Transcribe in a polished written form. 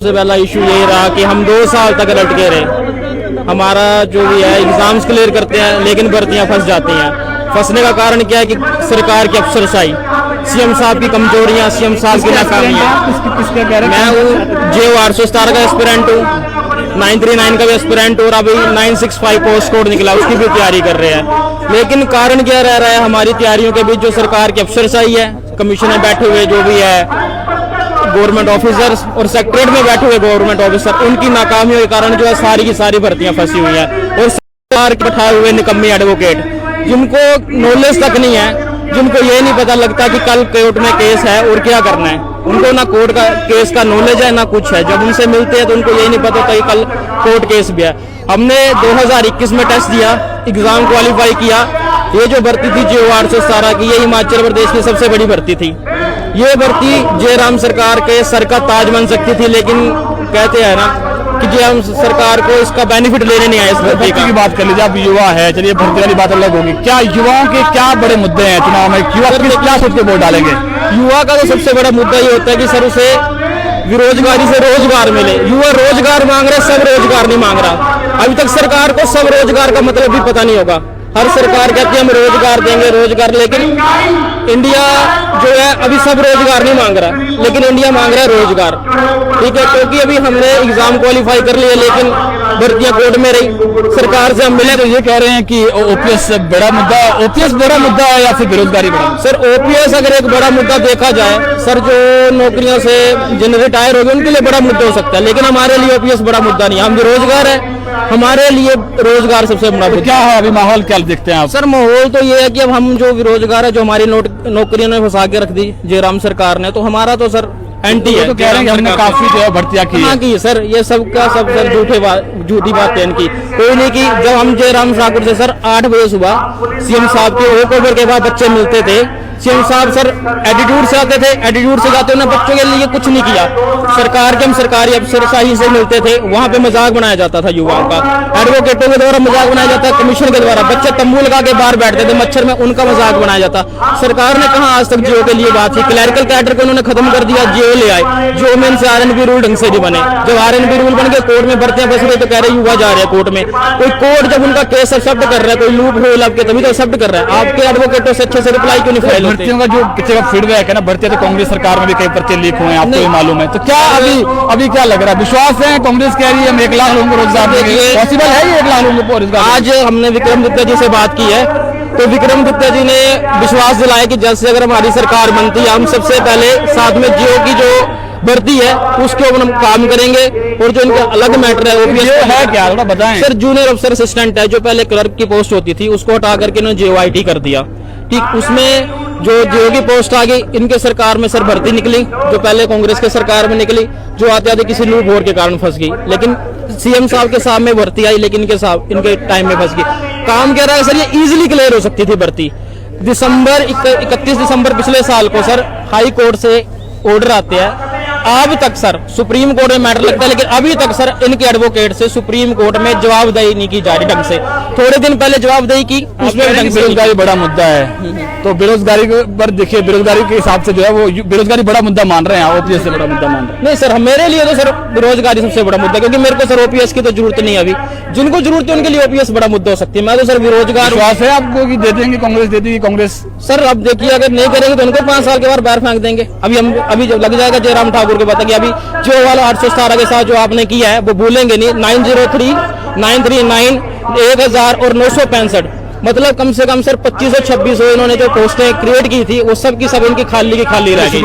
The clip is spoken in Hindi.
सबसे पहला इशू यही रहा कि हम 2 साल तक लटके रहे। हमारा जो भी है एग्जाम्स क्लियर करते हैं लेकिन भर्तियां फंस जाती हैं। फंसने का कारण क्या है कि सरकार की अफसरशाही, सीएम साहब की कमजोरियां, सीएम साहब की नाकामियां। मैं हूँ JO 817 का एस्पिरेंट हूँ, 939 का भी एस्पिरेंट और अभी 965 पोस्ट कोड निकला, उसकी भी तैयारी कर रहे हैं। लेकिन कारण क्या रह रहा है हमारी तैयारियों के बीच? जो सरकार की अफसरशाही है, कमीशन में बैठे हुए जो भी है गवर्नमेंट ऑफिसर्स और सेक्रेटरीट में बैठे हुए गवर्नमेंट ऑफिसर, उनकी नाकामियों के कारण जो है सारी की सारी भर्तियां फंसी हुई हैं। और सरकार के बैठाए हुए निकम्मे एडवोकेट जिनको नॉलेज तक नहीं है, जिनको ये नहीं पता लगता कि कल कोर्ट में केस है और क्या करना है, उनको ना कोर्ट का केस का नॉलेज है ना कुछ है। जब उनसे मिलते हैं तो उनको यही नहीं पता था कि कल कोर्ट केस भी है। हमने 2021 में टेस्ट दिया, एग्जाम क्वालिफाई किया। ये जो भर्ती थी JO 817 की, ये हिमाचल प्रदेश की सबसे बड़ी भर्ती थी। ये भर्ती जयराम सरकार के सर का ताज बन सकती थी, लेकिन कहते हैं ना कि जयराम सरकार को इसका बेनिफिट लेने नहीं आया। इस भर्ती की बात कर लीजिए, आप युवा है, चलिए भर्ती वाली बात अलग होगी। क्या युवाओं के क्या बड़े मुद्दे हैं चुनाव में? युवा क्या सोच के वोट डालेंगे? युवा का तो सबसे बड़ा मुद्दा ये होता है कि सर उसे बेरोजगारी से रोजगार मिले। युवा रोजगार मांग रहा है, सब रोजगार नहीं मांग रहा। अभी तक सरकार को सब रोजगार का मतलब भी पता नहीं होगा। हर सरकार कहती है हम रोजगार देंगे रोजगार, लेकिन इंडिया जो है अभी सब रोजगार नहीं मांग रहा, लेकिन इंडिया मांग रहा है रोजगार। ठीक है, क्योंकि अभी हमने एग्जाम क्वालिफाई कर लिया लेकिन भर्तियां कोर्ट में रही। सरकार से हम मिले तो ये कह रहे हैं कि OPS बड़ा मुद्दा, OPS बड़ा मुद्दा है या फिर बेरोजगारी बड़ा? सर OPS अगर एक बड़ा मुद्दा देखा जाए, सर जो नौकरियों से जिन रिटायर हो गए उनके लिए बड़ा मुद्दा हो सकता है, लेकिन हमारे लिए OPS बड़ा मुद्दा नहीं। हम बेरोजगार है, हमारे लिए रोजगार सबसे बड़ा मुद्दा। क्या है अभी माहौल, क्या देखते हैं आप? सर माहौल तो ये है कि अब हम जो बेरोजगार है, जो हमारी नौकरियों ने फंसा के रख दी जयराम सरकार ने, तो हमारा तो सर एंटी है। तो कह रहे हैं हमने काफी जो है भर्तियां की सर, ये सब का सब सर झूठी बात है इनकी। कोई नहीं की जब हम जयराम ठाकुर से सर 8 बजे सुबह सीएम साहब के वॉक ओवर के बाद बच्चे मिलते थे, सीएम साहब सर एटीट्यूड से आते थे, एटीट्यूड से जाते उन्होंने बच्चों के लिए कुछ नहीं किया। सरकार के हम सरकारी अफसरशाही से मिलते थे, वहां पे मजाक बनाया जाता था युवाओं का, एडवोकेटों के द्वारा मजाक बनाया जाता, कमीशन के द्वारा बच्चे तंबू लगा के बाहर बैठते थे मच्छर में, उनका मजाक बनाया जाता। सरकार ने कहा आज तक JO के लिए बात की? क्लैरिकल कैडर को उन्होंने खत्म कर दिया, JO ले आए। JO में इनसे RNB रूल ढंग से नहीं बने। जब RNB रूल बन के कोर्ट में भर्तियां फंस रही तो कह रहे युवा जा रहे हैं कोर्ट में। कोई कोर्ट जब उनका केस एक्सेप्ट कर रहा है, कोई लूप होल आपके तभी तो एक्सेप्ट कर रहा है। आपके एडवोकेटों से अच्छे से रिप्लाई क्यों नहीं फाइल होते? जो किसी का फीडबैक है ना, भर्तियां तो कांग्रेस सरकार में भी कई पर्चे लीक हुए हैं, आपको मालूम है। तो क्या अभी क्या लग रहा है? विश्वास है? कांग्रेस कह रही है हम 1 लाख लोगों को रोजगार देंगे, पॉसिबल है ये 1 लाख लोगों को रोजगार? आज हमने विक्रमादित्य जी से बात की है, तो विक्रमादित्य जी ने विश्वास दिलाया कि जल्द से अगर हमारी सरकार बनती है, हम सबसे पहले साथ में JO की जो भर्ती है उसके ऊपर हम काम करेंगे। और जो इनका अलग मैटर है OPS है क्या, थोड़ा बताएं? सर जूनियर अफसर असिस्टेंट है, जो पहले क्लर्क की पोस्ट होती थी उसको हटा करके इन्होंने JOIT कर दिया। ठीक, उसमें जो JO की पोस्ट आ गई, इनके सरकार में सर भर्ती निकली जो पहले कांग्रेस के सरकार में निकली, जो आते आते किसी लूप होल के कारण फंस गई। लेकिन सीएम साहब के सामने भर्ती आई, लेकिन इनके टाइम में फंस गई। काम कह रहा है सर ये इजीली क्लियर हो सकती थी भर्ती। 31 दिसंबर पिछले साल को सर हाई कोर्ट से ऑर्डर आते हैं, अब तक सर सुप्रीम कोर्ट में मैटर लगता है, लेकिन अभी तक सर इनके एडवोकेट से सुप्रीम कोर्ट में जवाबदेही नहीं की जा रही ढंग से। थोड़े दिन पहले जवाबदेही की, उसमें बेरोजगारी बड़ा मुद्दा है। तो बेरोजगारी पर देखिए, बेरोजगारी के हिसाब से जो है वो बेरोजगारी बड़ा मुद्दा मान रहे हैं, OPS से बड़ा मुद्दा मान रहे हैं? नहीं सर, मेरे लिए तो सर बेरोजगारी सबसे बड़ा मुद्दा, क्योंकि मेरे को सर OPS की तो जरूरत नहीं है। अभी जिनको जरूरत है उनके लिए OPS बड़ा मुद्दा हो सकती है। मैं तो सर बेरोजगार। विश्वास है आपको कि दे देंगे कांग्रेस? दे देगी कांग्रेस? सर अब देखिए, अगर नहीं करेंगे तो उनको 5 साल के बाद बाहर फेंक देंगे। अभी जब लग जाएगा जयराम ठाकुर को पता कि अभी JO वाला 817 के साथ जो आपने किया है वो भूलेंगे नहीं। 903, 939, 1000 और 965, मतलब कम से कम सर 2500 2600 इन्होंने जो पोस्टें क्रिएट की थी वो सब की सब इनकी खाली रह गई।